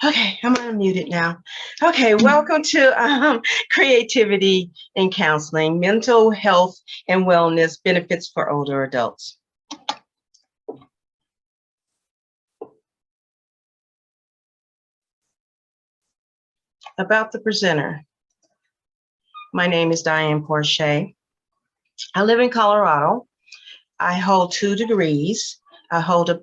Okay, I'm unmuted now. Okay, welcome to Creativity in Counseling, Mental Health and Wellness Benefits for Older Adults. About the presenter. My name is Diane Porche. I live in Colorado. I hold 2 degrees. I hold a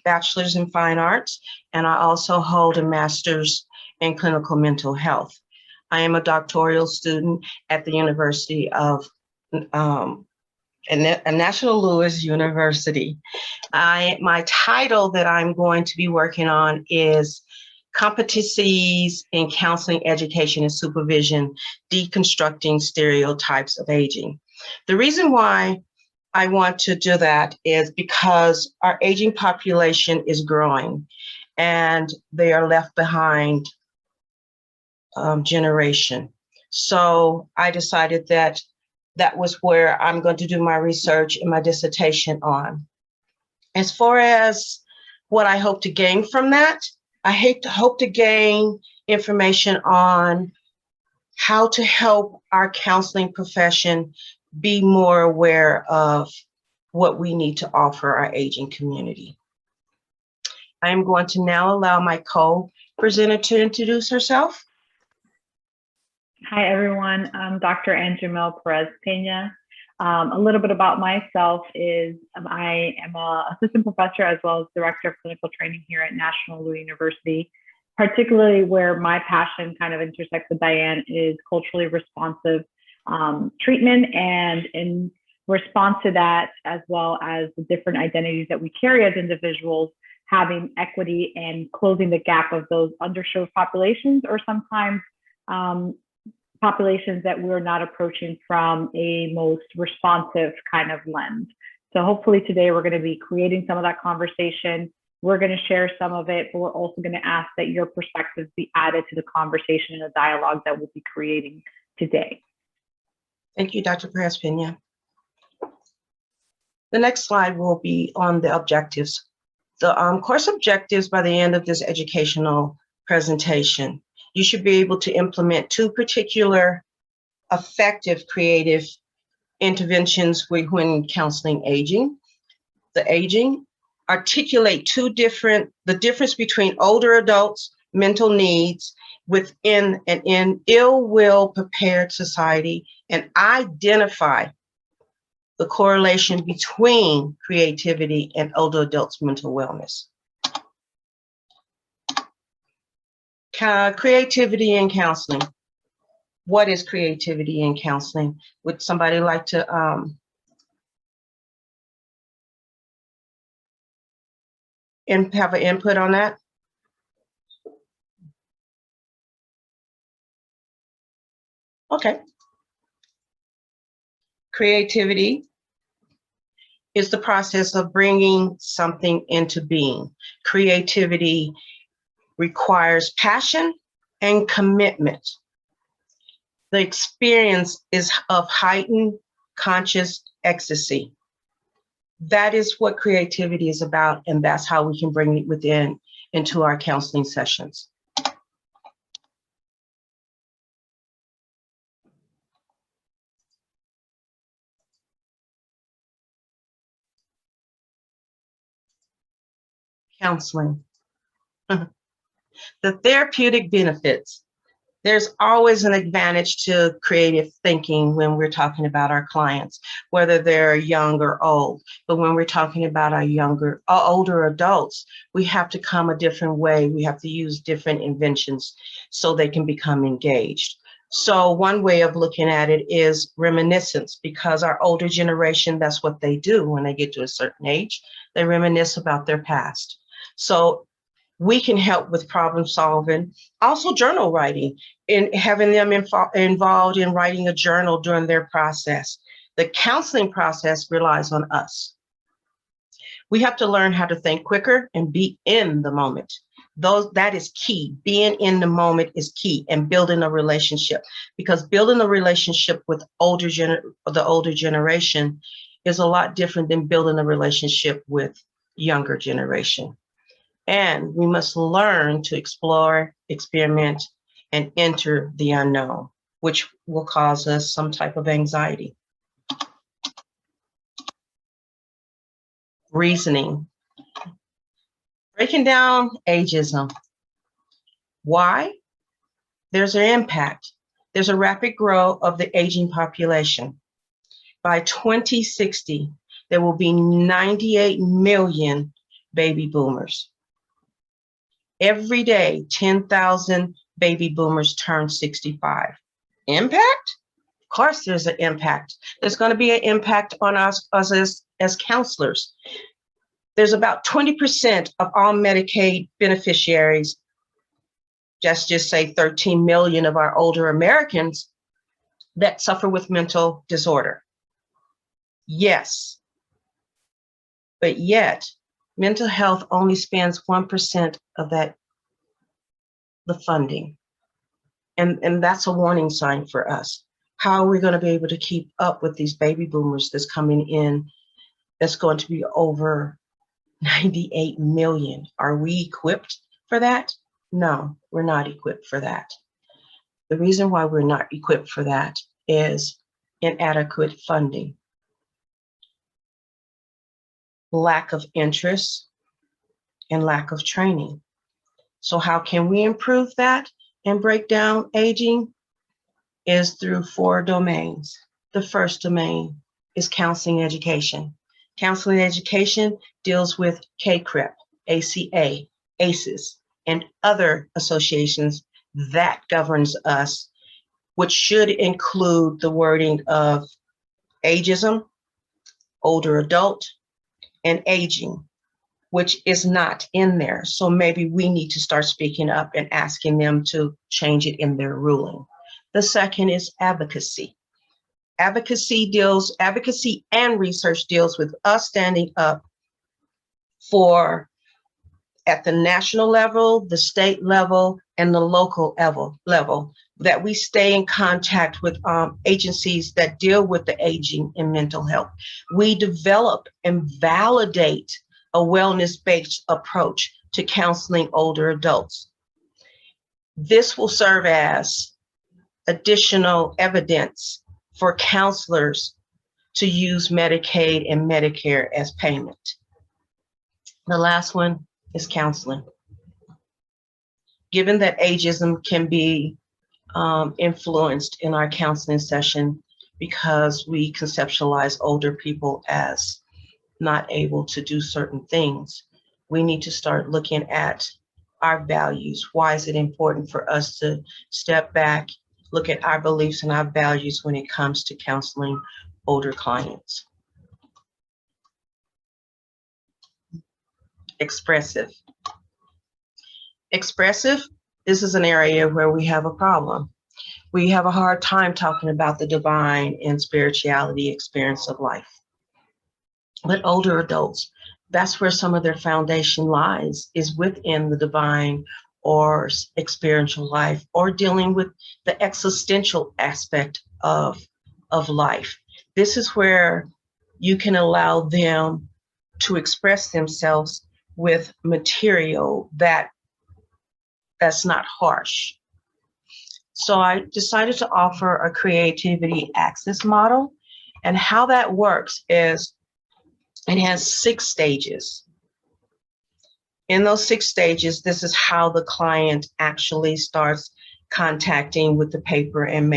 bachelor's in fine arts, and I also hold a master's in clinical mental health. I am a doctoral student at the University of National Louis University. My title that I'm going to be working on is Competencies in Counseling, Education, and Supervision, Deconstructing Stereotypes of Aging. The reason why I want to do that is because our aging population is growing and they are left behind generation. So I decided that was where I'm going to do my research and my dissertation on. As far as what I hope to gain from that, I hope to gain information on how to help our counseling profession be more aware of what we need to offer our aging community. I am going to now allow my co-presenter to introduce herself. Hi, everyone. I'm Dr. Angiemil Pérez Peña. A little bit about myself is I am an assistant professor as well as director of clinical training here at National Louis University, particularly where my passion kind of intersects with Diane is culturally responsive treatment, and in response to that, as well as the different identities that we carry as individuals, having equity and closing the gap of those underserved populations, or sometimes populations that we're not approaching from a most responsive kind of lens. So hopefully today we're going to be creating some of that conversation. We're going to share some of it, but we're also going to ask that your perspectives be added to the conversation and the dialogue that we'll be creating today. Thank you, Dr. Pérez Peña. The next slide will be on the objectives. The course objectives by the end of this educational presentation. You should be able to implement 2 particular effective creative interventions when counseling aging. The aging, articulate the difference between older adults' mental needs within an ill-will prepared society, and identify the correlation between creativity and older adults' mental wellness. Creativity in counseling. What is creativity in counseling? Would somebody like to have an input on that? Okay. Creativity is the process of bringing something into being. Creativity requires passion and commitment. The experience is of heightened conscious ecstasy. That is what creativity is about, and that's how we can bring it into our counseling sessions. Counseling. The therapeutic benefits. There's always an advantage to creative thinking when we're talking about our clients, whether they're young or old. But when we're talking about our older adults, we have to come a different way. We have to use different inventions so they can become engaged. So one way of looking at it is reminiscence, because our older generation, that's what they do when they get to a certain age. They reminisce about their past. So we can help with problem solving, also journal writing, and having them involved in writing a journal during their process. The counseling process relies on us. We have to learn how to think quicker and be in the moment. That is key. Being in the moment is key, and building a relationship, because building a relationship with the older generation is a lot different than building a relationship with younger generation. And we must learn to explore, experiment, and enter the unknown, which will cause us some type of anxiety. Reasoning. Breaking down ageism. Why? There's an impact. There's a rapid growth of the aging population. By 2060, there will be 98 million baby boomers. Every day, 10,000 baby boomers turn 65. Impact? Of course, there's an impact. There's going to be an impact on us as counselors. There's about 20% of all Medicaid beneficiaries, just say 13 million of our older Americans, that suffer with mental disorder. Yes, but yet mental health only spends 1% of the funding. And that's a warning sign for us. How are we going to be able to keep up with these baby boomers that's coming in, that's going to be over 98 million? Are we equipped for that? No, we're not equipped for that. The reason why we're not equipped for that is inadequate funding, lack of interest, and lack of training. So how can we improve that and break down aging? Is through 4 domains. The first domain is counseling education. Counseling education deals with KCREP, ACA, ACEs, and other associations that governs us, which should include the wording of ageism, older adult, and aging, which is not in there. So maybe we need to start speaking up and asking them to change it in their ruling. The second is advocacy. Advocacy and research deals with us standing up for, at the national level, the state level, and the local level, that we stay in contact with agencies that deal with the aging and mental health. We develop and validate a wellness-based approach to counseling older adults. This will serve as additional evidence for counselors to use Medicaid and Medicare as payment. The last one is counseling. Given that ageism can be influenced in our counseling session because we conceptualize older people as not able to do certain things, we need to start looking at our values. Why is it important for us to step back, look at our beliefs and our values when it comes to counseling older clients? Expressive. Expressive, this is an area where we have a problem. We have a hard time talking about the divine and spirituality experience of life. But older adults, that's where some of their foundation lies, is within the divine or experiential life, or dealing with the existential aspect of life. This is where you can allow them to express themselves with material that's not harsh. So I decided to offer a creativity access model, and how that works is it has 6 stages. In those 6 stages, this is how the client actually starts contacting with the paper and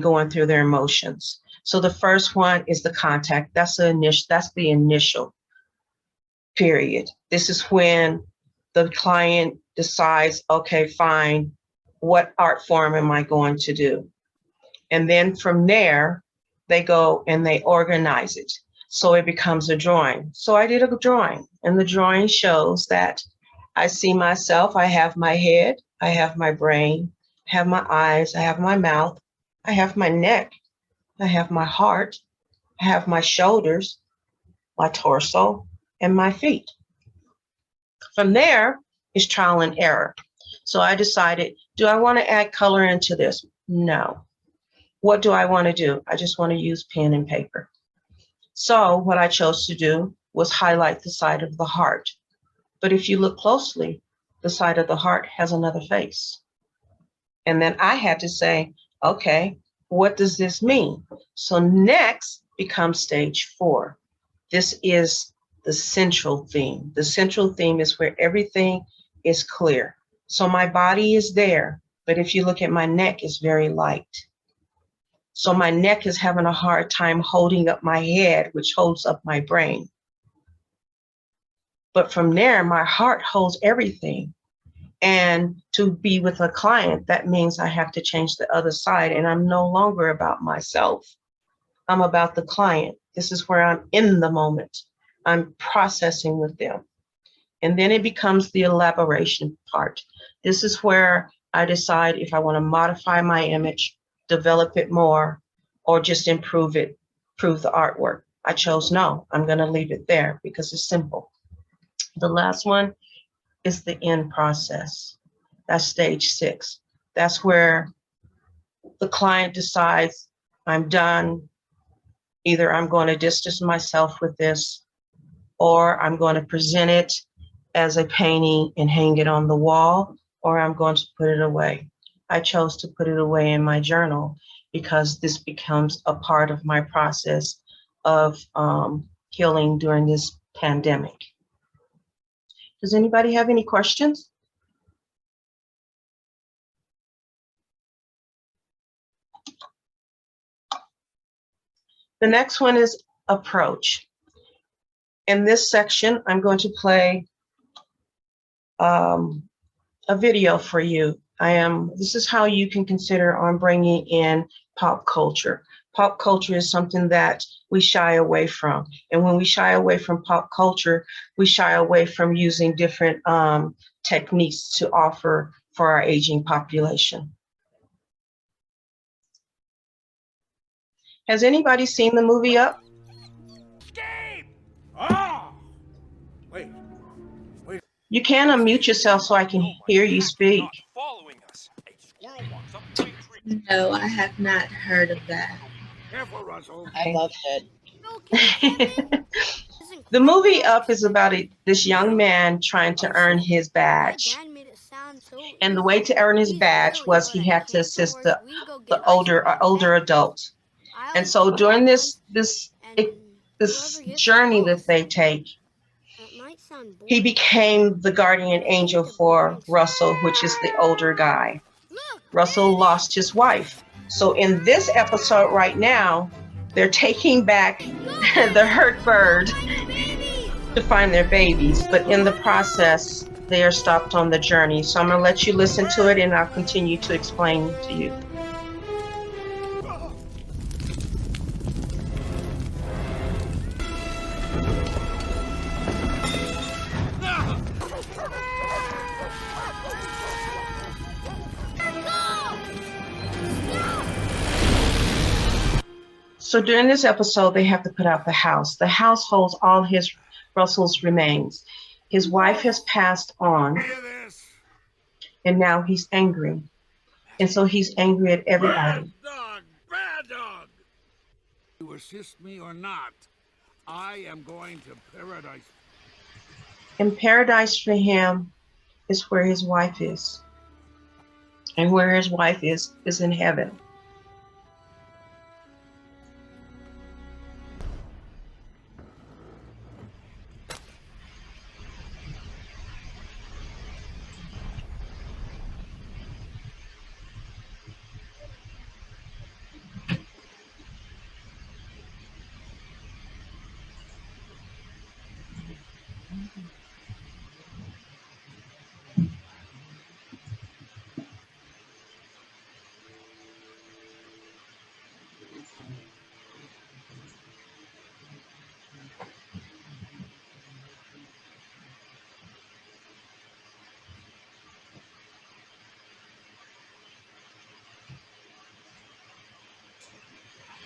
going through their emotions. So the first one is the contact. That's the initial period. This is when the client decides, okay, fine, what art form am I going to do? And then from there, they go and they organize it. So it becomes a drawing. So I did a drawing, and the drawing shows that I see myself. I have my head, I have my brain, I have my eyes, I have my mouth, I have my neck, I have my heart, I have my shoulders, my torso, and my feet. From there is trial and error. So I decided, do I want to add color into this? No. What do I want to do? I just want to use pen and paper. So what I chose to do was highlight the side of the heart. But if you look closely, the side of the heart has another face. And then I had to say, okay, what does this mean? So next becomes stage 4. This is the central theme. The central theme is where everything is clear. So my body is there, but if you look at my neck, it's very light. So my neck is having a hard time holding up my head, which holds up my brain. But from there, my heart holds everything. And to be with a client, that means I have to change the other side. And I'm no longer about myself. I'm about the client. This is where I'm in the moment. I'm processing with them. And then it becomes the elaboration part. This is where I decide if I want to modify my image, develop it more, or just improve it, improve the artwork. I chose no. I'm going to leave it there because it's simple. The last one is the end process. That's stage 6. That's where the client decides I'm done. Either I'm going to distance myself with this, or I'm going to present it as a painting and hang it on the wall, or I'm going to put it away. I chose to put it away in my journal because this becomes a part of my process of healing during this pandemic. Does anybody have any questions? The next one is approach. In this section, I'm going to play a video for you. This is how you can consider on bringing in pop culture. Pop culture is something that we shy away from. And when we shy away from pop culture, we shy away from using different techniques to offer for our aging population. Has anybody seen the movie Up? Escape! Oh! Wait. You can unmute yourself so I can hear you speak. Following us. A squirrel walks up to a tree. No, I have not heard of that. Careful, Russell. I loved it. The movie Up is about this young man trying to earn his badge. And the way to earn his badge was he had to assist the older adult. And so during this journey that they take, he became the guardian angel for Russell, which is the older guy. Russell lost his wife. So in this episode right now, they're taking back the hurt bird to find their babies. But in the process, they are stopped on the journey. So I'm going to let you listen to it and I'll continue to explain to you. So during this episode, they have to put out the house. The house holds all Russell's remains. His wife has passed on, and now he's angry. And so he's angry at everybody. Bad dog! You assist me or not, I am going to paradise. And paradise for him is where his wife is. And where his wife is in heaven.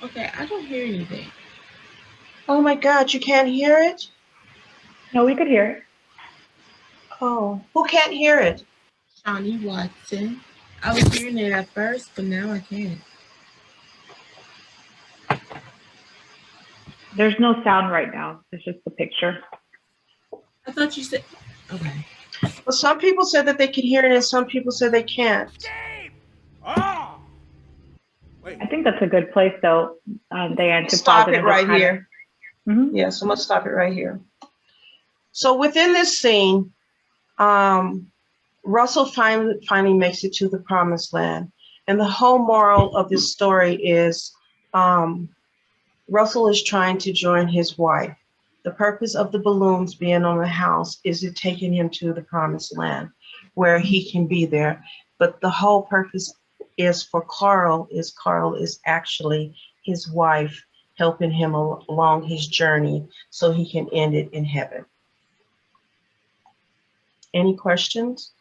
Okay, I don't hear anything. Oh my God, you can't hear it? No, we could hear it. Oh, who can't hear it? Shawnee Watson. I was hearing it at first, but now I can't. There's no sound right now. It's just a picture. I thought you said, Okay. Well, some people said that they can hear it and some people said they can't. Escape! Oh! Wait. I think that's a good place, though, Diane, to pause Stop it it and just right kind here. of. Mhm. Yes, I'm gonna stop it right here. So within this scene, Russell finally makes it to the promised land. And the whole moral of this story is Russell is trying to join his wife. The purpose of the balloons being on the house is it taking him to the promised land where he can be there. But the whole purpose is for Carl is actually his wife helping him along his journey so he can end it in heaven. Any questions?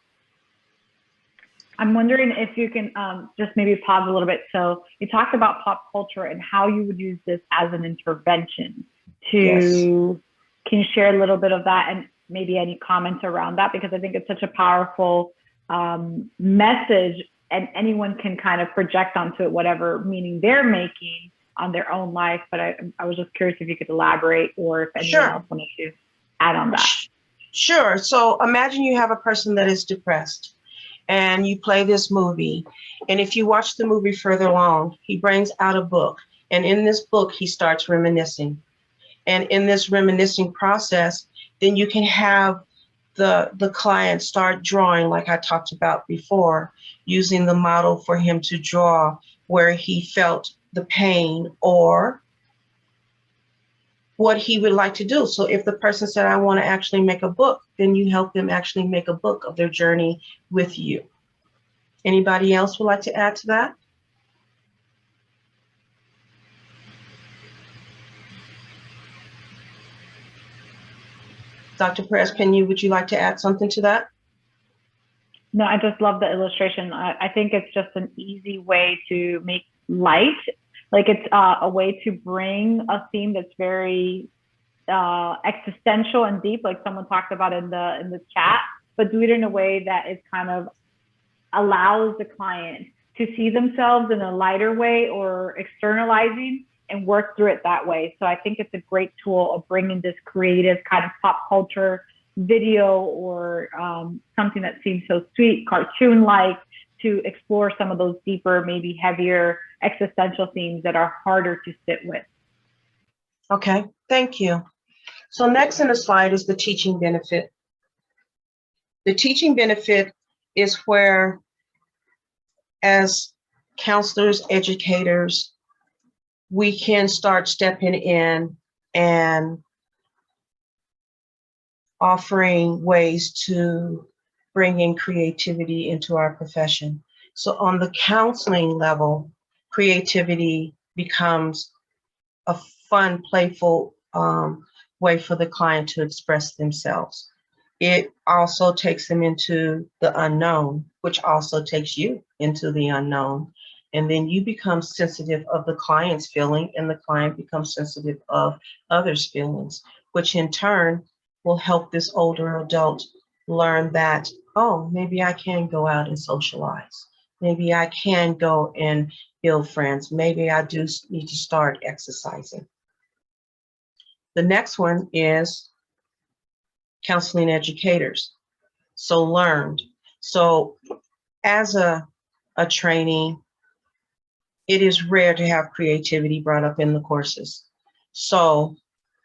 I'm wondering if you can just maybe pause a little bit. So you talked about pop culture and how you would use this as an intervention to, Can you share a little bit of that and maybe any comments around that? Because I think it's such a powerful message and anyone can kind of project onto it whatever meaning they're making on their own life. But I was just curious if you could elaborate or if anyone else wanted to add on that. Sure. So imagine you have a person that is depressed and you play this movie. And if you watch the movie further along, he brings out a book. And in this book, he starts reminiscing. And in this reminiscing process, then you can have the client start drawing, like I talked about before, using the model for him to draw where he felt the pain or what he would like to do. So if the person said, I want to actually make a book, then you help them actually make a book of their journey with you. Anybody else would like to add to that? Dr. Pérez, would you like to add something to that? No, I just love the illustration. I think it's just an easy way to make light. Like it's a way to bring a theme that's very existential and deep, like someone talked about in the chat, but do it in a way that it kind of allows the client to see themselves in a lighter way or externalizing and work through it that way. So I think it's a great tool of bringing this creative kind of pop culture video or something that seems so sweet, cartoon-like, to explore some of those deeper, maybe heavier existential themes that are harder to sit with. Okay, thank you. So next in the slide is the teaching benefit. The teaching benefit is where, as counselors, educators, we can start stepping in and offering ways to bring in creativity into our profession. So on the counseling level, creativity becomes a fun, playful way for the client to express themselves. It also takes them into the unknown, which also takes you into the unknown. And then you become sensitive of the client's feeling and the client becomes sensitive of others' feelings, which in turn will help this older adult learn that, oh, maybe I can go out and socialize. Maybe I can go and build friends. Maybe I do need to start exercising. The next one is counseling educators. So learned. So as a trainee, it is rare to have creativity brought up in the courses. So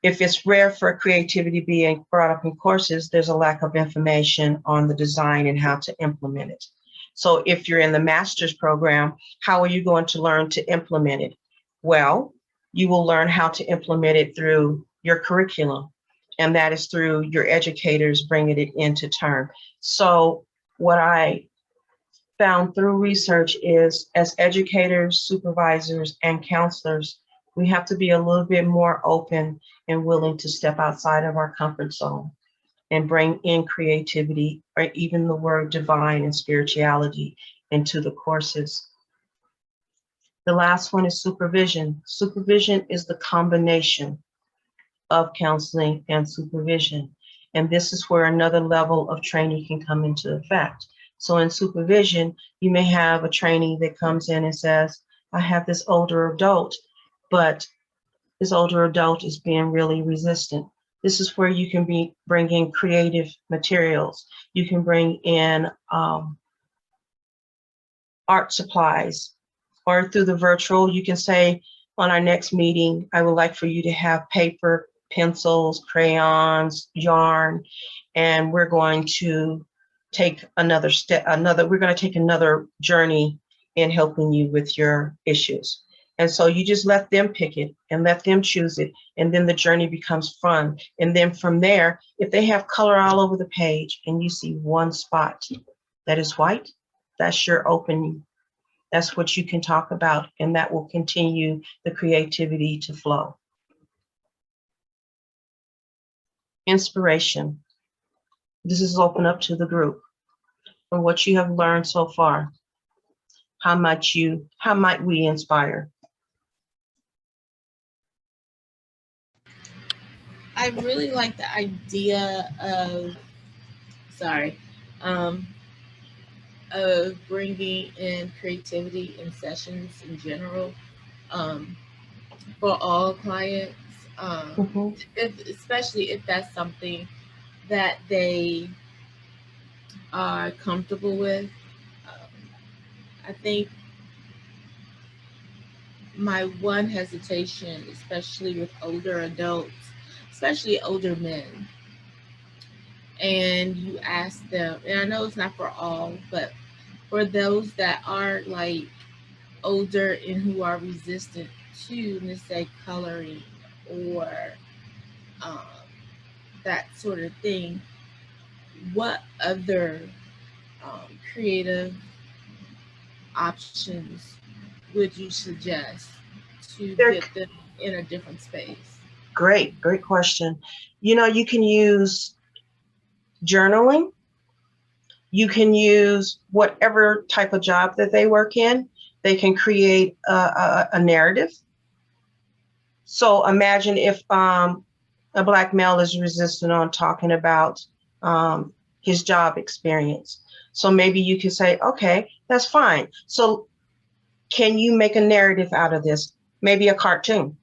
if it's rare for creativity being brought up in courses, there's a lack of information on the design and how to implement it. So if you're in the master's program, how are you going to learn to implement it? Well, you will learn how to implement it through your curriculum, and that is through your educators bringing it into term. So what I found through research is, as educators, supervisors, and counselors, we have to be a little bit more open and willing to step outside of our comfort zone and bring in creativity or even the word divine and spirituality into the courses. The last one is supervision. Supervision is the combination of counseling and supervision. And this is where another level of training can come into effect. So in supervision, you may have a trainee that comes in and says, I have this older adult, but this older adult is being really resistant. This is where you can bring in creative materials. You can bring in art supplies, or through the virtual, you can say, on our next meeting, I would like for you to have paper, pencils, crayons, yarn, and we're going to take another step, we're going to take another journey in helping you with your issues. And so you just let them pick it and let them choose it. And then the journey becomes fun. And then from there, if they have color all over the page and you see one spot that is white, that's your opening. That's what you can talk about, and that will continue the creativity to flow. Inspiration. This is open up to the group. From what you have learned so far, how might we inspire? I really like the idea of, of bringing in creativity in sessions in general, for all clients, especially if that's something that they are comfortable with. I think my one hesitation, especially with older adults, especially older men, and you ask them, and I know it's not for all, but for those that are like older and who are resistant to, let's say, coloring or that sort of thing, what other creative options would you suggest to get them in a different space? Great question. You know, you can use journaling. You can use whatever type of job that they work in. They can create a narrative. So imagine if a Black male is resistant on talking about his job experience. So maybe you could say, okay, that's fine. So can you make a narrative out of this? Maybe a cartoon.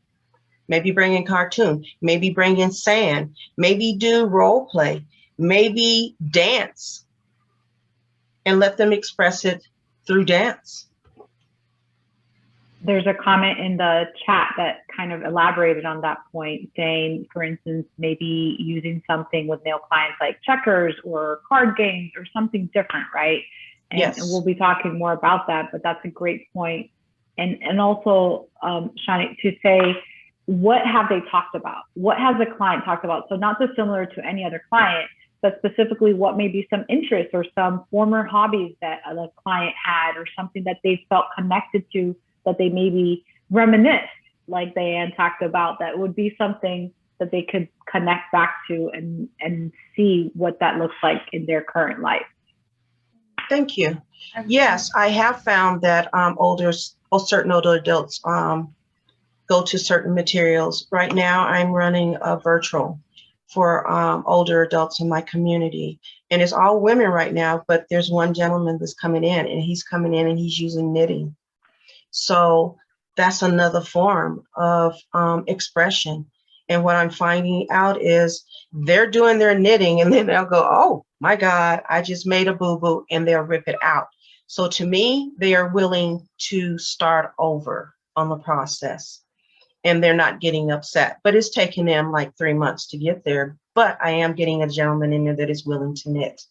Maybe bring in cartoon. Maybe bring in sand. Maybe do role play. Maybe dance. And let them express it through dance. There's a comment in the chat that kind of elaborated on that point, saying, for instance, maybe using something with male clients like checkers or card games or something different, right? And, yes. And we'll be talking more about that, but that's a great point. And also, Shani, to say, what have they talked about? What has the client talked about? So not dissimilar to any other client, but specifically what may be some interests or some former hobbies that the client had, or something that they felt connected to, that they maybe reminisce, like Diane talked about, that would be something that they could connect back to and see what that looks like in their current life. Thank you. Yes, I have found that certain older adults go to certain materials. Right now, I'm running a virtual for older adults in my community. And it's all women right now, but there's one gentleman that's coming in, and he's coming in and he's using knitting. So that's another form of expression. And what I'm finding out is they're doing their knitting, and then they'll go, oh my God, I just made a boo-boo, and they'll rip it out. So to me, they are willing to start over on the process, and they're not getting upset. But it's taking them like 3 months to get there. But I am getting a gentleman in there that is willing to knit.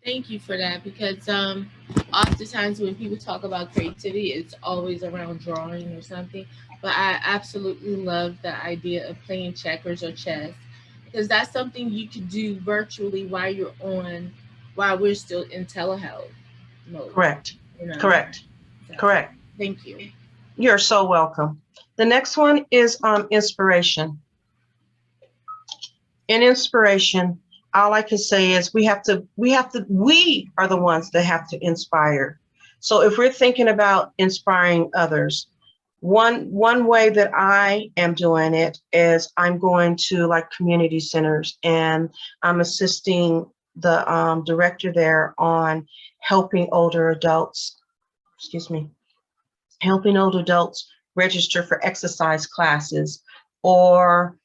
Thank you for that, because oftentimes when people talk about creativity, it's always around drawing or something. But I absolutely love the idea of playing checkers or chess, because that's something you could do virtually while we're still in telehealth mode. Correct. You know? Correct. So, correct. Thank you. You're so welcome. The next one is inspiration. In inspiration, all I can say is we are the ones that have to inspire. So if we're thinking about inspiring others, one way that I am doing it is I'm going to like community centers, and I'm assisting the director there on helping older adults register for exercise classes, or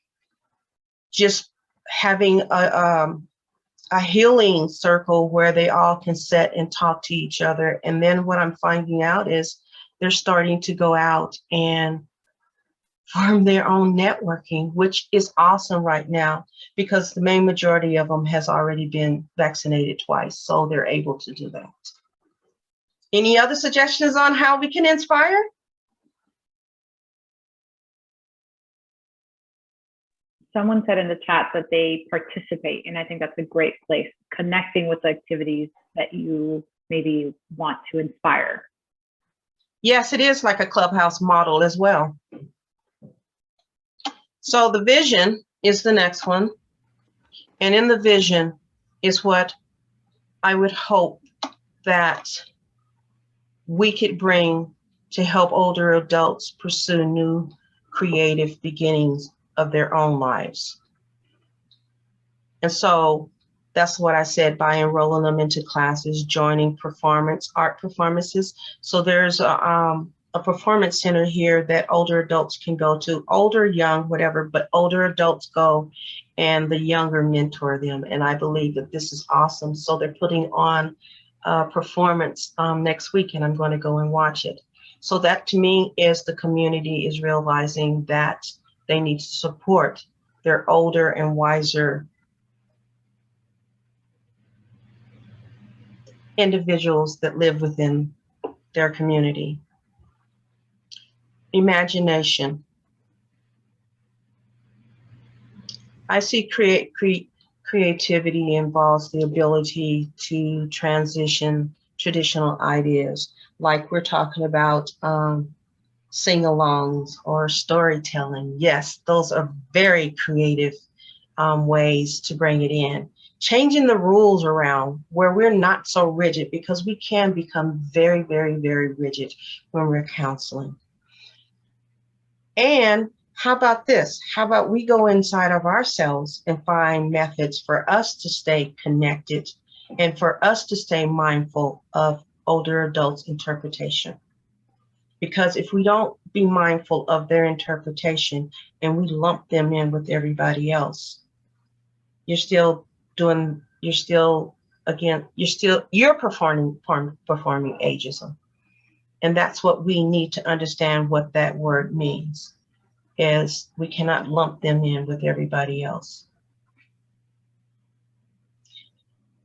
just having a healing circle where they all can sit and talk to each other. And then what I'm finding out is they're starting to go out and form their own networking, which is awesome right now because the main majority of them has already been vaccinated twice, so they're able to do that. Any other suggestions on how we can inspire? Someone said in the chat that they participate, and I think that's a great place, connecting with the activities that you maybe want to inspire. Yes, it is like a clubhouse model as well. So the vision is the next one. And in the vision is what I would hope that we could bring to help older adults pursue new creative beginnings of their own lives. And so that's what I said by enrolling them into classes, joining art performances. So there's a performance center here that older adults can go to, older, young, whatever, but older adults go and the younger mentor them. And I believe that this is awesome. So they're putting on a performance next week, and I'm going to go and watch it. So that to me is the community is realizing that they need to support their older and wiser individuals that live within their community. Imagination. I see creativity involves the ability to transition traditional ideas, like we're talking about sing-alongs or storytelling. Yes, those are very creative ways to bring it in. Changing the rules around where we're not so rigid, because we can become very, very, very rigid when we're counseling. And how about this? How about we go inside of ourselves and find methods for us to stay connected and for us to stay mindful of older adults' interpretation? Because if we don't be mindful of their interpretation and we lump them in with everybody else, you're performing ageism. And that's what we need to understand what that word means, is we cannot lump them in with everybody else.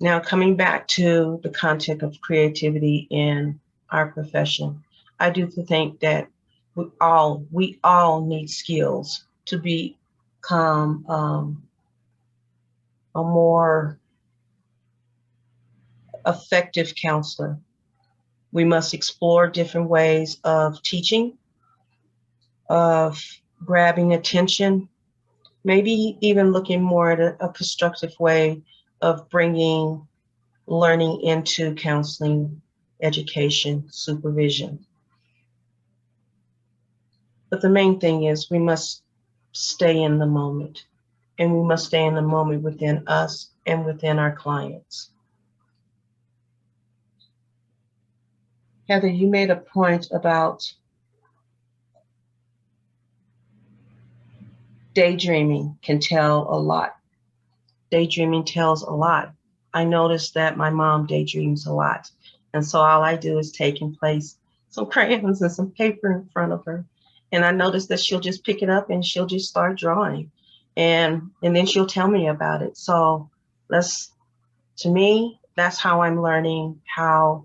Now, coming back to the concept of creativity in our profession, I do think that we all need skills to become a more effective counselor. We must explore different ways of teaching, of grabbing attention, maybe even looking more at a constructive way of bringing learning into counseling, education, supervision. But the main thing is we must stay in the moment, and we must stay in the moment within us and within our clients. Heather, you made a point about daydreaming can tell a lot. Daydreaming tells a lot. I noticed that my mom daydreams a lot. And so all I do is take and place some crayons and some paper in front of her. And I noticed that she'll just pick it up and she'll just start drawing. And then she'll tell me about it. So to me, that's how I'm learning how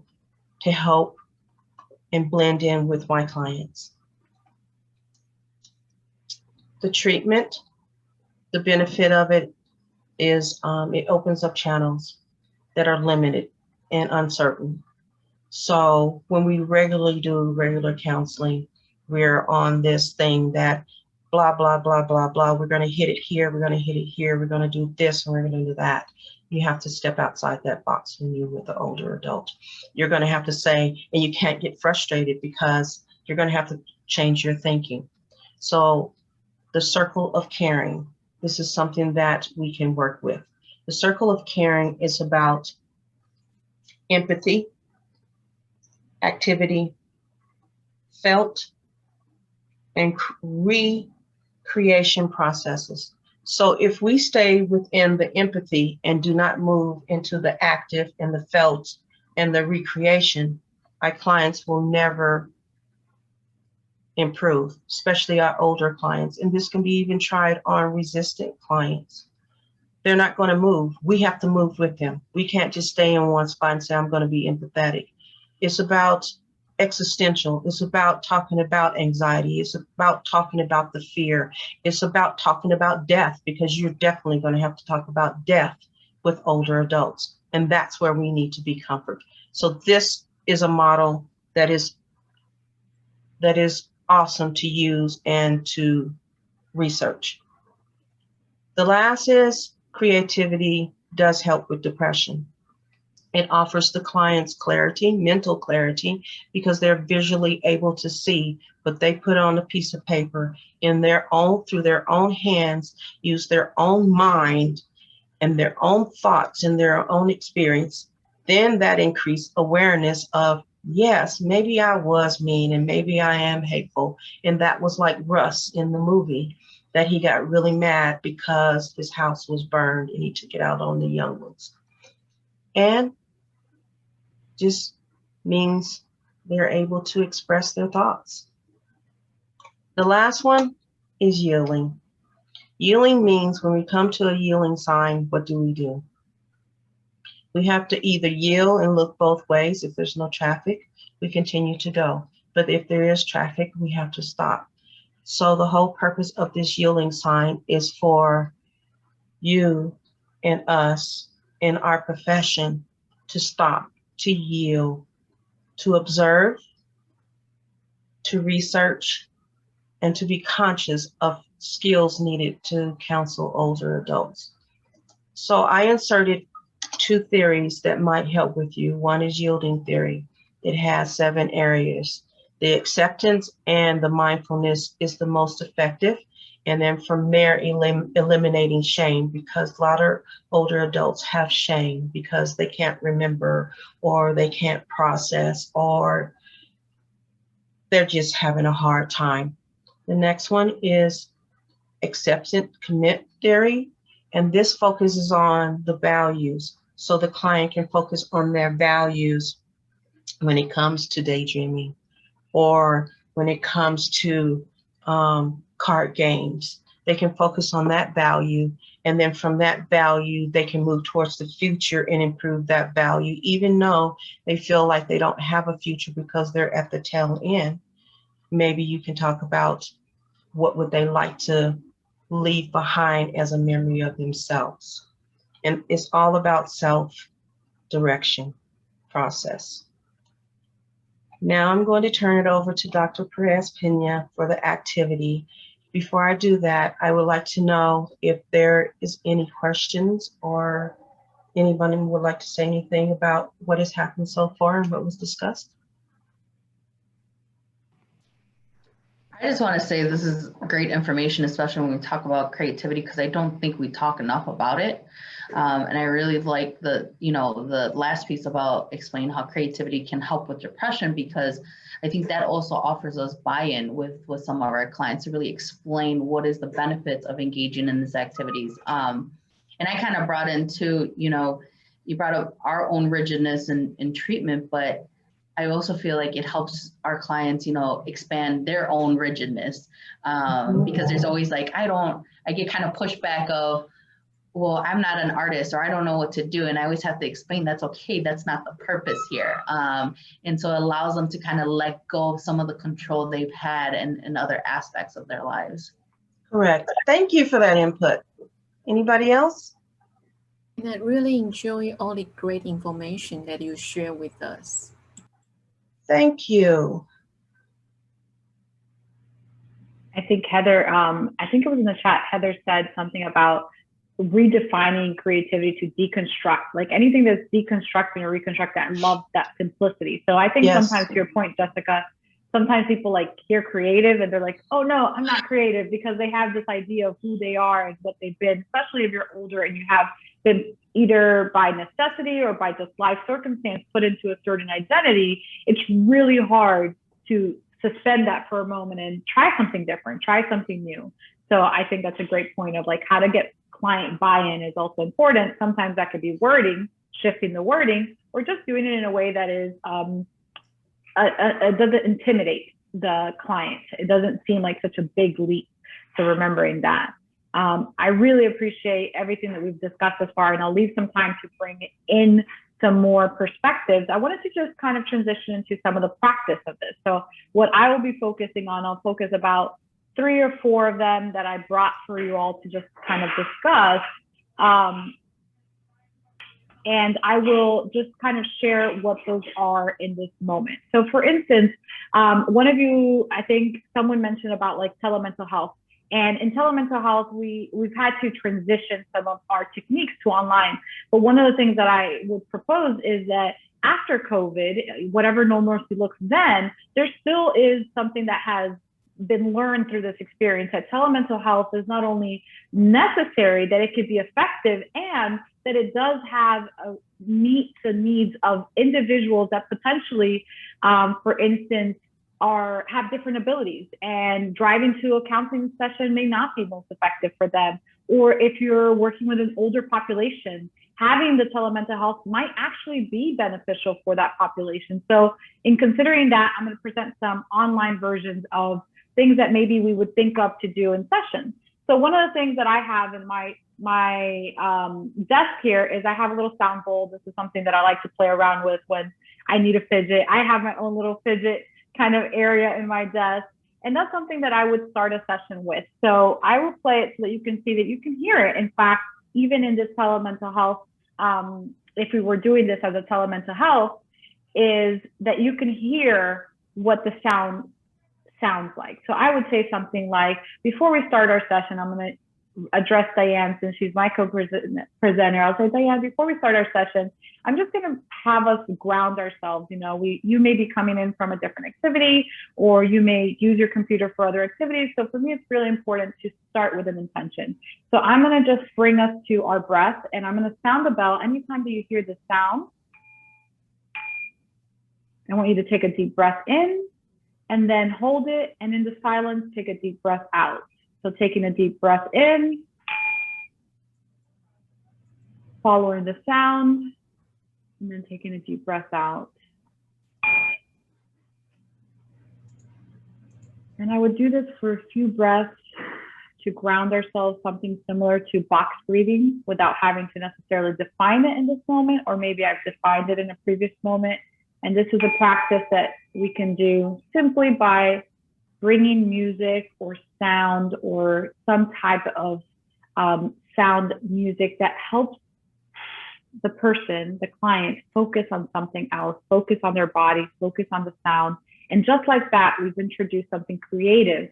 to help and blend in with my clients. The treatment, the benefit of it is it opens up channels that are limited and uncertain. So when we regularly do regular counseling, we're on this thing that blah, blah, blah, blah, blah. We're going to hit it here. We're going to hit it here. We're going to do this and we're going to do that. You have to step outside that box when you're with the older adult. You're going to have to say, and you can't get frustrated because you're going to have to change your thinking. So the circle of caring, this is something that we can work with. The circle of caring is about empathy, activity, felt, and recreation processes. So if we stay within the empathy and do not move into the active and the felt and the recreation, our clients will never improve, especially our older clients. And this can be even tried on resistant clients. They're not going to move. We have to move with them. We can't just stay in one spot and say, I'm going to be empathetic. It's about existential. It's about talking about anxiety. It's about talking about the fear. It's about talking about death, because you're definitely going to have to talk about death with older adults. And that's where we need to be comfort. So this is a model that is awesome to use and to research. The last is creativity does help with depression. It offers the clients clarity, mental clarity, because they're visually able to see what they put on a piece of paper in their own, through their own hands, use their own mind and their own thoughts and their own experience. Then that increased awareness of, yes, maybe I was mean and maybe I am hateful. And that was like Russ in the movie, that he got really mad because his house was burned and he took it out on the young ones. And just means they're able to express their thoughts. The last one is yielding. Yielding means when we come to a yielding sign, what do? We have to either yield and look both ways. If there's no traffic, we continue to go. But if there is traffic, we have to stop. So the whole purpose of this yielding sign is for you and us in our profession to stop, to yield, to observe, to research, and to be conscious of skills needed to counsel older adults. So I inserted 2 theories that might help with you. One is yielding theory. It has 7 areas. The acceptance and the mindfulness is the most effective. And then from there, eliminating shame, because a lot of older adults have shame because they can't remember or they can't process or they're just having a hard time. The next one is acceptance commit theory. And this focuses on the values. So the client can focus on their values when it comes to daydreaming or when it comes to card games. They can focus on that value. And then from that value, they can move towards the future and improve that value, even though they feel like they don't have a future because they're at the tail end. Maybe you can talk about what would they like to leave behind as a memory of themselves. And it's all about self-direction process. Now I'm going to turn it over to Dr. Pérez Peña for the activity. Before I do that, I would like to know if there is any questions or anybody would like to say anything about what has happened so far and what was discussed. I just want to say this is great information, especially when we talk about creativity, because I don't think we talk enough about it. And I really like the last piece about explaining how creativity can help with depression, because I think that also offers us buy-in with some of our clients to really explain what is the benefits of engaging in these activities. And I kind of brought into, you brought up our own rigidness in treatment, but I also feel like it helps our clients, expand their own rigidness, because there's always like, I get kind of pushback of, well, I'm not an artist or I don't know what to do. And I always have to explain that's okay. That's not the purpose here. And so it allows them to kind of let go of some of the control they've had in other aspects of their lives. Correct. Thank you for that input. Anybody else? And I really enjoy all the great information that you share with us. Thank you. I think Heather, I think it was in the chat, Heather said something about redefining creativity to deconstruct, like anything that's deconstructing or reconstructing. I love that simplicity. So I think sometimes, to your point, Jessica, sometimes people like hear creative and they're like, oh no, I'm not creative, because they have this idea of who they are and what they've been, especially if you're older and you have been either by necessity or by just life circumstance put into a certain identity. It's really hard to suspend that for a moment and try something different, try something new. So I think that's a great point of like how to get client buy-in is also important. Sometimes that could be wording, shifting the wording, or just doing it in a way that is doesn't intimidate the client. It doesn't seem like such a big leap. So remembering that. I really appreciate everything that we've discussed thus far, and I'll leave some time to bring in some more perspectives. I wanted to just kind of transition into some of the practice of this. So what I will be focusing on, I'll focus about 3 or 4 of them that I brought for you all to just kind of discuss. And I will just kind of share what those are in this moment. So for instance, one of you, I think someone mentioned about like telemental health. And in telemental health, we've had to transition some of our techniques to online. But one of the things that I would propose is that after COVID, whatever normalcy looks then, there still is something that has been learned through this experience, that telemental health is not only necessary, that it could be effective, and that it does have meet the needs of individuals that potentially, for instance, have different abilities, and driving to a counseling session may not be most effective for them. Or if you're working with an older population, having the telemental health might actually be beneficial for that population. So in considering that, I'm going to present some online versions of things that maybe we would think of to do in session. So one of the things that I have in my desk here is I have a little sound bowl. This is something that I like to play around with when I need a fidget. I have my own little fidget kind of area in my desk, and that's something that I would start a session with. So I will play it so that you can see that you can hear it. In fact, even in this telemental health, if we were doing this as a telemental health, is that you can hear what the sound sounds like. So I would say something like, before we start our session, I'm going to address Diane since she's my co-presenter. I'll say, Diane, before we start our session, I'm just going to have us ground ourselves. You know, you may be coming in from a different activity, or you may use your computer for other activities. So for me, it's really important to start with an intention. So I'm going to just bring us to our breath, and I'm going to sound the bell. Anytime that you hear the sound, I want you to take a deep breath in, and then hold it, and in the silence, take a deep breath out. So taking a deep breath in, following the sound, and then taking a deep breath out. And I would do this for a few breaths to ground ourselves, something similar to box breathing, without having to necessarily define it in this moment, or maybe I've defined it in a previous moment. And this is a practice that we can do simply by bringing music or sound or some type of sound music that helps the person, the client, focus on something else, focus on their body, focus on the sound. And just like that, we've introduced something creative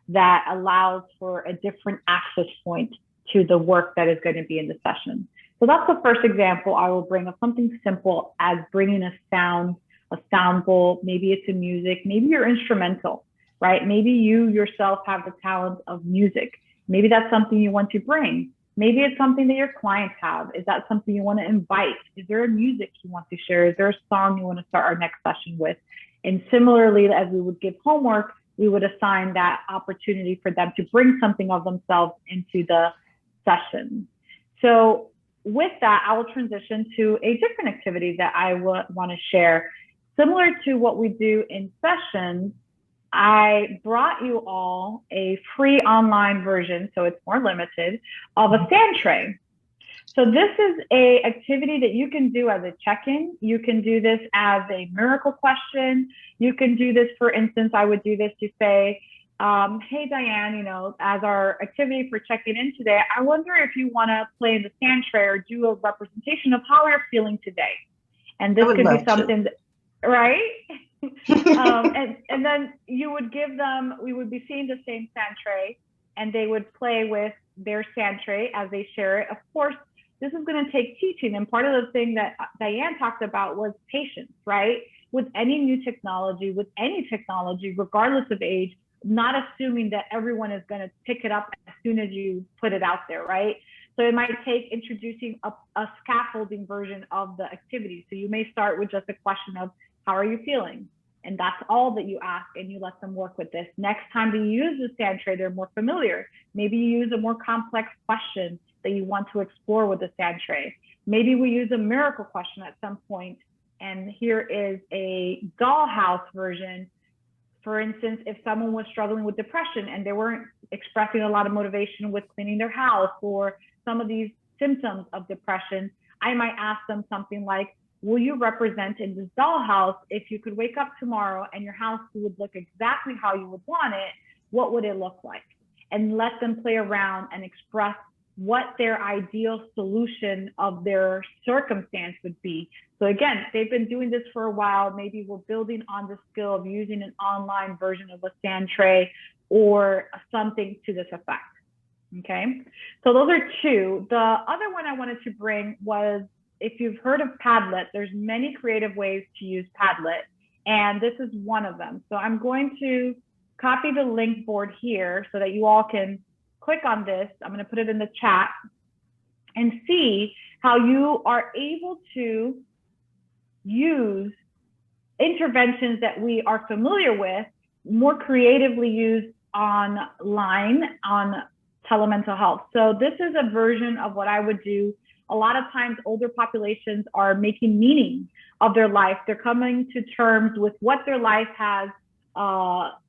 that allows for a different access point to the work that is going to be in the session. So that's the first example I will bring of something simple as bringing a sound bowl. Maybe it's a music, maybe you're instrumental, right? Maybe you yourself have the talent of music. Maybe that's something you want to bring. Maybe it's something that your clients have. Is that something you want to invite? Is there a music you want to share? Is there a song you want to start our next session with? And similarly, as we would give homework, we would assign that opportunity for them to bring something of themselves into the session. So with that, I will transition to a different activity that I want to share. Similar to what we do in sessions, I brought you all a free online version, so it's more limited, of a sand tray. So this is a activity that you can do as a check-in. You can do this as a miracle question. You can do this, for instance, I would do this to say, hey, Diane, you know, as our activity for checking in today, I wonder if you want to play in the sand tray or do a representation of how you're feeling today. And this could be something that, right? And then you would give them, we would be seeing the same sand tray, and they would play with their sand tray as they share it. Of course, this is going to take teaching. And part of the thing that Diane talked about was patience, right? With any new technology, with any technology, regardless of age, not assuming that everyone is going to pick it up as soon as you put it out there, right? So it might take introducing a scaffolding version of the activity. So you may start with just a question of, how are you feeling? And that's all that you ask, and you let them work with this. Next time they use the sand tray, they're more familiar. Maybe you use a more complex question that you want to explore with the sand tray. Maybe we use a miracle question at some point, and here is a dollhouse version. For instance, if someone was struggling with depression and they weren't expressing a lot of motivation with cleaning their house or some of these symptoms of depression, I might ask them something like, will you represent in this dollhouse, if you could wake up tomorrow and your house would look exactly how you would want it, what would it look like? And let them play around and express what their ideal solution of their circumstance would be. So again, they've been doing this for a while. Maybe we're building on the skill of using an online version of a sand tray or something to this effect. Okay, so those are two. The other one I wanted to bring was, if you've heard of Padlet, there's many creative ways to use Padlet, and this is one of them. So I'm going to copy the link board here so that you all can click on this. I'm going to put it in the chat and see how you are able to use interventions that we are familiar with more creatively used online on telemental health. So this is a version of what I would do. A lot of times older populations are making meaning of their life. They're coming to terms with what their life has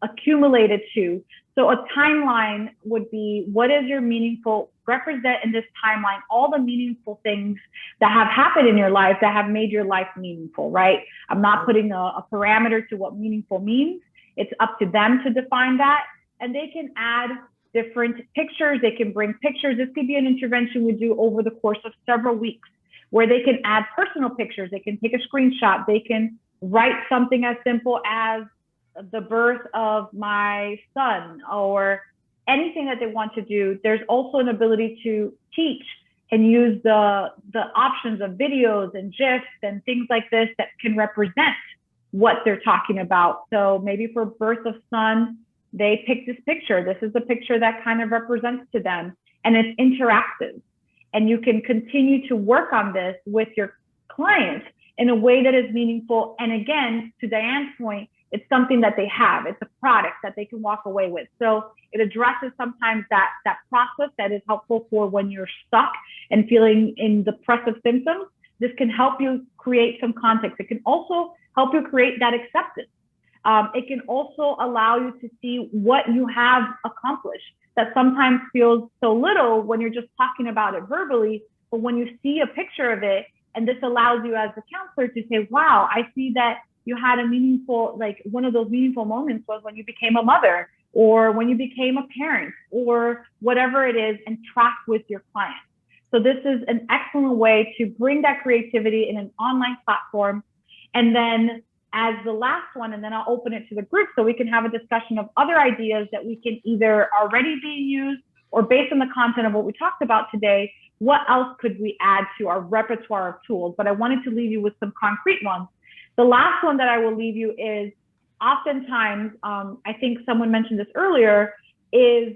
accumulated to. So a timeline would be, what is your meaningful, represent in this timeline all the meaningful things that have happened in your life that have made your life meaningful, right? I'm not putting a parameter to what meaningful means. It's up to them to define that. And they can add different pictures. They can bring pictures. This could be an intervention we do over the course of several weeks, where they can add personal pictures. They can take a screenshot. They can write something as simple as the birth of my son or anything that they want to do. There's also an ability to teach and use the options of videos and GIFs and things like this that can represent what they're talking about. So maybe for birth of son, they pick this picture. This is the picture that kind of represents to them, and it's interactive. And you can continue to work on this with your clients in a way that is meaningful. And again, to Diane's point, it's something that they have. It's a product that they can walk away with. So it addresses sometimes that process that is helpful for when you're stuck and feeling in depressive symptoms. This can help you create some context. It can also help you create that acceptance. It can also allow you to see what you have accomplished that sometimes feels so little when you're just talking about it verbally, but when you see a picture of it, and this allows you as a counselor to say, wow, I see that you had a meaningful, like one of those meaningful moments was when you became a mother or when you became a parent or whatever it is, and track with your clients. So this is an excellent way to bring that creativity in an online platform. And then as the last one, and then I'll open it to the group so we can have a discussion of other ideas that we can either already be used or based on the content of what we talked about today, what else could we add to our repertoire of tools? But I wanted to leave you with some concrete ones. The last one that I will leave you is oftentimes, I think someone mentioned this earlier, is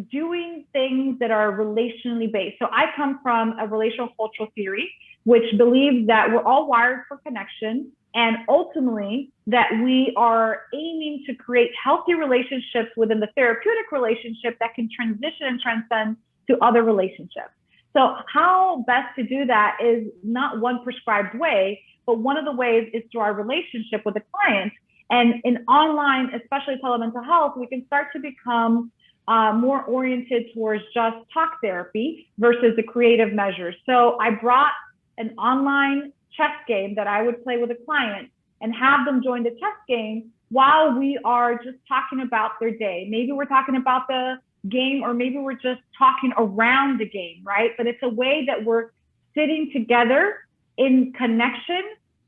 doing things that are relationally based. So I come from a relational cultural theory, which believes that we're all wired for connection, and ultimately that we are aiming to create healthy relationships within the therapeutic relationship that can transition and transcend to other relationships. So how best to do that is not one prescribed way, but one of the ways is through our relationship with the client. And in online, especially telemental health, we can start to become more oriented towards just talk therapy versus the creative measures. So I brought an online chess game that I would play with a client and have them join the chess game while we are just talking about their day. Maybe we're talking about the game, or maybe we're just talking around the game, right? But it's a way that we're sitting together in connection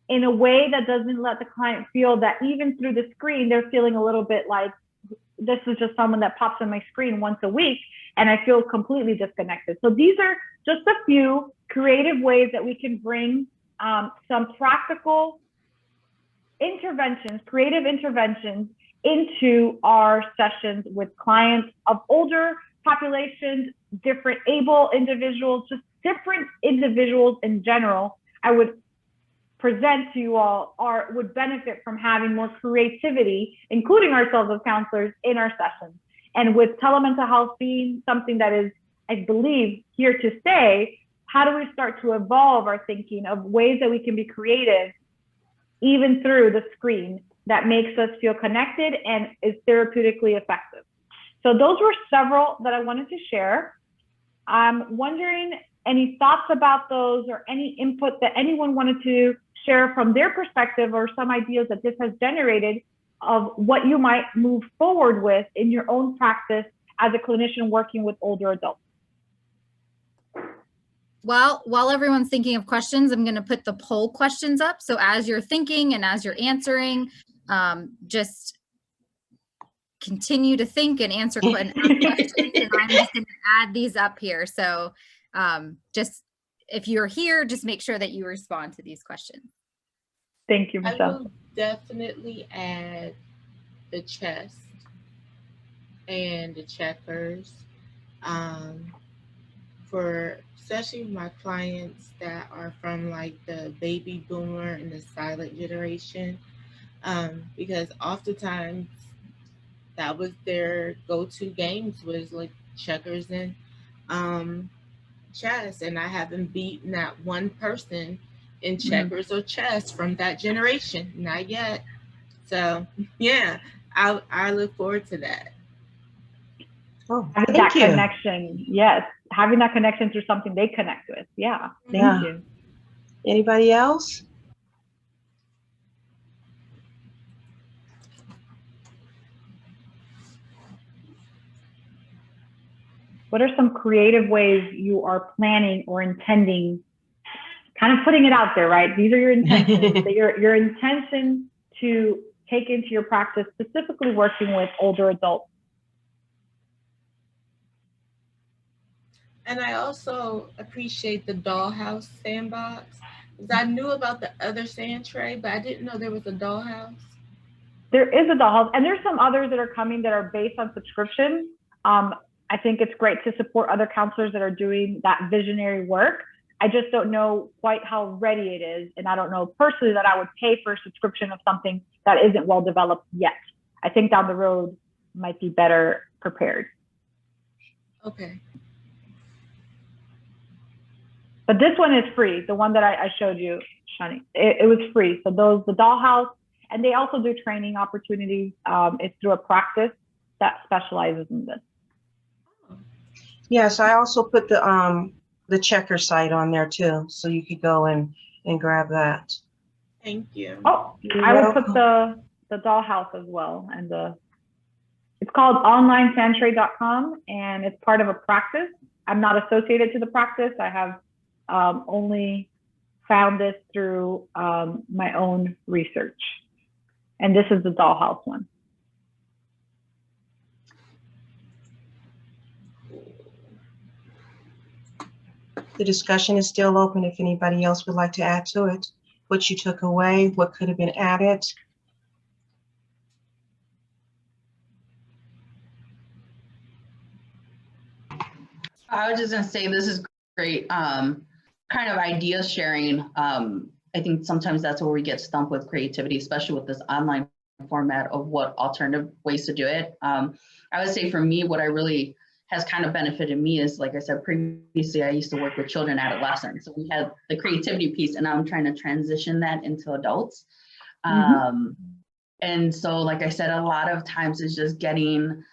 in a way that doesn't let the client feel that even through the screen, they're feeling a little bit like, this is just someone that pops on my screen once a week and I feel completely disconnected. So these are just a few creative ways that we can bring some practical interventions, creative interventions into our sessions with clients of older populations, different able individuals, just different individuals in general. I would present to you all would benefit from having more creativity, including ourselves as counselors, in our sessions. And with telemental health being something that is, I believe, here to stay, how do we start to evolve our thinking of ways that we can be creative, even through the screen, that makes us feel connected and is therapeutically effective? So those were several that I wanted to share. I'm wondering, any thoughts about those or any input that anyone wanted to share from their perspective, or some ideas that this has generated of what you might move forward with in your own practice as a clinician working with older adults? Well, while everyone's thinking of questions, I'm going to put the poll questions up. So as you're thinking and as you're answering, just continue to think and answer and ask questions. And I'm just going to add these up here. So just if you're here, just make sure that you respond to these questions. Thank you, I Michelle. will definitely add the chest and the checkers for especially my clients that are from like the baby boomer and the silent generation, because oftentimes that was their go-to games, was like checkers and chess, and I haven't beaten that one person in checkers or chess from that generation, not yet. So yeah, I look forward to that. Oh, Having that connection, yes, having that connection through something they connect with. Yeah, thank you. Anybody else? What are some creative ways you are planning or intending, kind of putting it out there, right? These are your intentions, your intention to take into your practice, specifically working with older adults. And I also appreciate the dollhouse sandbox, because I knew about the other sand tray, but I didn't know there was a dollhouse. There is a dollhouse, and there's some others that are coming that are based on subscription. I think it's great to support other counselors that are doing that visionary work. I just don't know quite how ready it is. And I don't know personally that I would pay for a subscription of something that isn't well developed yet. I think down the road might be better prepared. Okay. But this one is free. The one that I showed you, Shani, it was free. So those, the dollhouse, and they also do training opportunities. It's through a practice that specializes in this. Yes, I also put the checker site on there too, so you could go and grab that. Thank you. Oh, I will put the dollhouse as well, and it's called onlinesandtray.com, and it's part of a practice. I'm not associated to the practice. I have only found this through my own research, and this is the dollhouse one. The discussion is still open if anybody else would like to add to it. What you took away, what could have been added. I was just gonna say, this is great, kind of idea sharing. I think sometimes that's where we get stumped with creativity, especially with this online format of what alternative ways to do it. I would say for me, what I really has kind of benefited me is, like I said previously, I used to work with children, adolescents. So we had the creativity piece, and now I'm trying to transition that into adults. And so, like I said, a lot of times it's just getting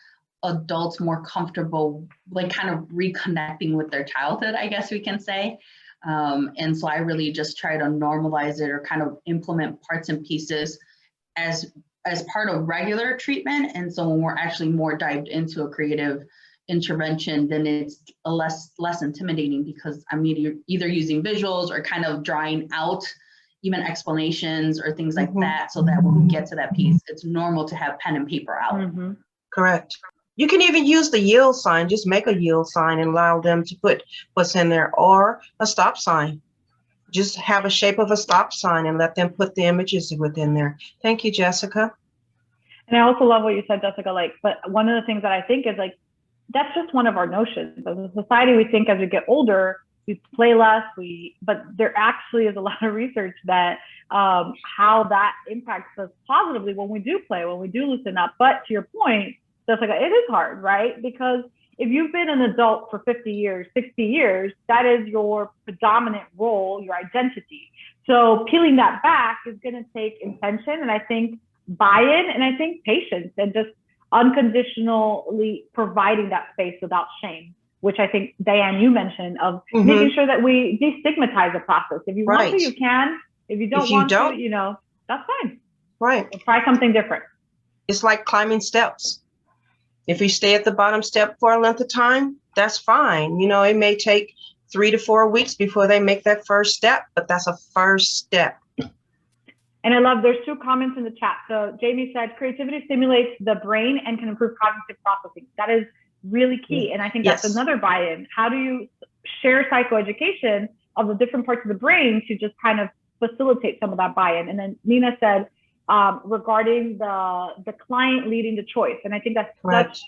adults more comfortable, like kind of reconnecting with their childhood, I guess we can say. And so I really just try to normalize it, or kind of implement parts and pieces as part of regular treatment. And so when we're actually more dived into a creative intervention, then it's a less intimidating, because I'm either using visuals or kind of drawing out even explanations or things like that, so that when we get to that piece, it's normal to have pen and paper out. Correct. You can even use the yield sign. Just make a yield sign and allow them to put what's in there, or a stop sign. Just have a shape of a stop sign and let them put the images within there. Thank you, Jessica. And I also love what you said, Jessica. Like, but one of the things that I think is, like, that's just one of our notions. As a society, we think as we get older, we play less, but there actually is a lot of research that how that impacts us positively when we do play, when we do loosen up. But to your point, Jessica, it is hard, right? Because if you've been an adult for 50 years, 60 years, that is your predominant role, your identity. So peeling that back is going to take intention, and I think buy-in, and I think patience, and just unconditionally providing that space without shame, which I think, Diane, you mentioned, of making sure that we destigmatize the process. If you want to, you can. If you don't want to, you know, that's fine. Right. Or try something different. It's like climbing steps. If you stay at the bottom step for a length of time, that's fine. You know, it may take 3 to 4 weeks before they make that first step, but that's a first step. And I love, there's 2 comments in the chat. So Jamie said, creativity stimulates the brain and can improve cognitive processing. That is really key. And I think that's another buy-in. How do you share psychoeducation of the different parts of the brain to just kind of facilitate some of that buy-in? And then Nina said, regarding the client leading the choice. And I think that's such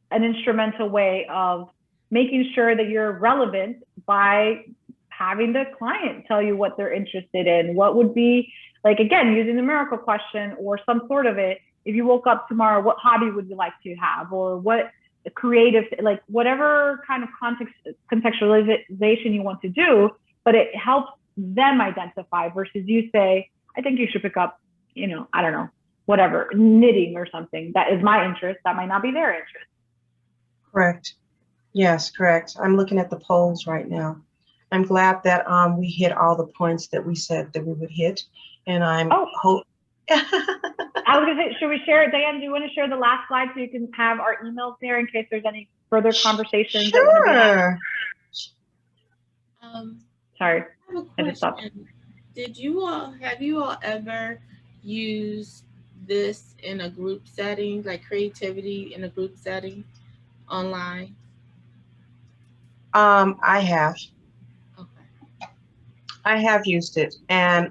an instrumental way of making sure that you're relevant by having the client tell you what they're interested in, what would be, like, again, using the miracle question or some sort of it. If you woke up tomorrow, what hobby would you like to have? Or what creative, like whatever kind of contextualization you want to do, but it helps them identify versus you say, I think you should pick up, you know, I don't know, whatever, knitting or something. That is my interest. That might not be their interest. Correct. Yes, correct. I'm looking at the polls right now. I'm glad that we hit all the points that we said that we would hit. And I'm hope. I was gonna say, should we share it? Diane, do you want to share the last slide so you can have our emails there in case there's any further conversations? Sure. Sorry. I have a question. Have you all ever used this in a group setting, like creativity in a group setting online? I have. Okay. I have used it, and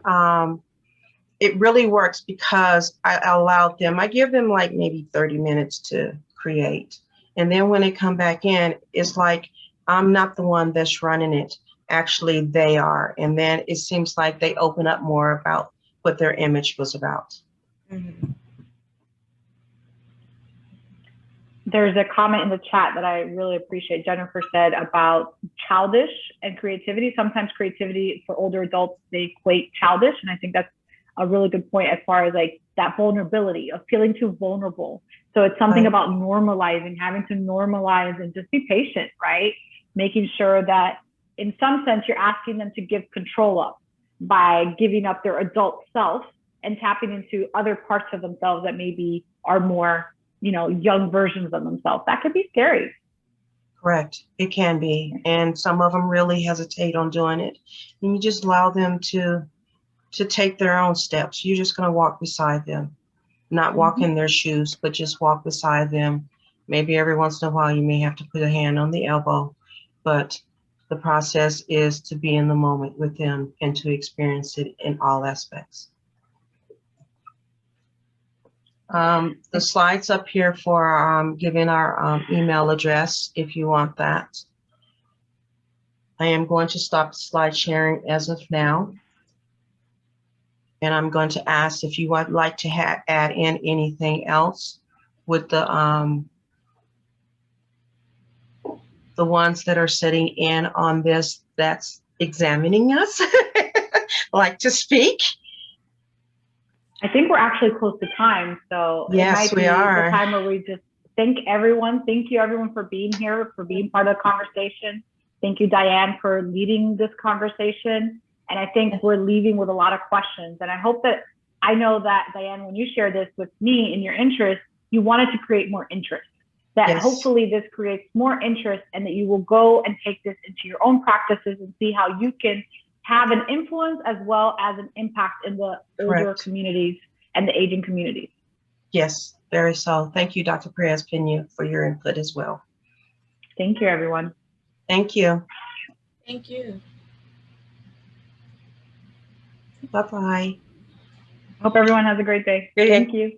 it really works because I allowed them, I give them like maybe 30 minutes to create. And then when they come back in, it's like, I'm not the one that's running it. Actually, they are. And then it seems like they open up more about what their image was about. There's a comment in the chat that I really appreciate. Jennifer said about childish and creativity. Sometimes creativity for older adults, they equate childish. And I think that's a really good point as far as like that vulnerability of feeling too vulnerable. So it's something about normalizing, having to normalize and just be patient, right? Making sure that in some sense, you're asking them to give control up by giving up their adult self and tapping into other parts of themselves that maybe are more, you know, young versions of themselves. That could be scary. Correct. It can be. And some of them really hesitate on doing it. And you just allow them to take their own steps. You're just going to walk beside them, not walk in their shoes, but just walk beside them. Maybe every once in a while you may have to put a hand on the elbow, but the process is to be in the moment with them and to experience it in all aspects. The slides up here for giving our email address, if you want that. I am going to stop slide sharing as of now. And I'm going to ask if you would like to add in anything else with the ones that are sitting in on this that's examining us, like to speak. I think we're actually close to time, so yes, it might be the time where we just thank everyone. Thank you, everyone, for being here, for being part of the conversation. Thank you, Diane, for leading this conversation. And I think we're leaving with a lot of questions. And I hope that, I know that, Diane, when you share this with me in your interest, you wanted to create more interest. That hopefully this creates more interest and that you will go and take this into your own practices and see how you can have an influence as well as an impact in the older communities and the aging communities. Yes, very so. Thank you, Dr. Pérez Peña, for your input as well. Thank you, everyone. Thank you. Thank you. Bye-bye. Hope everyone has a great day. Thank you.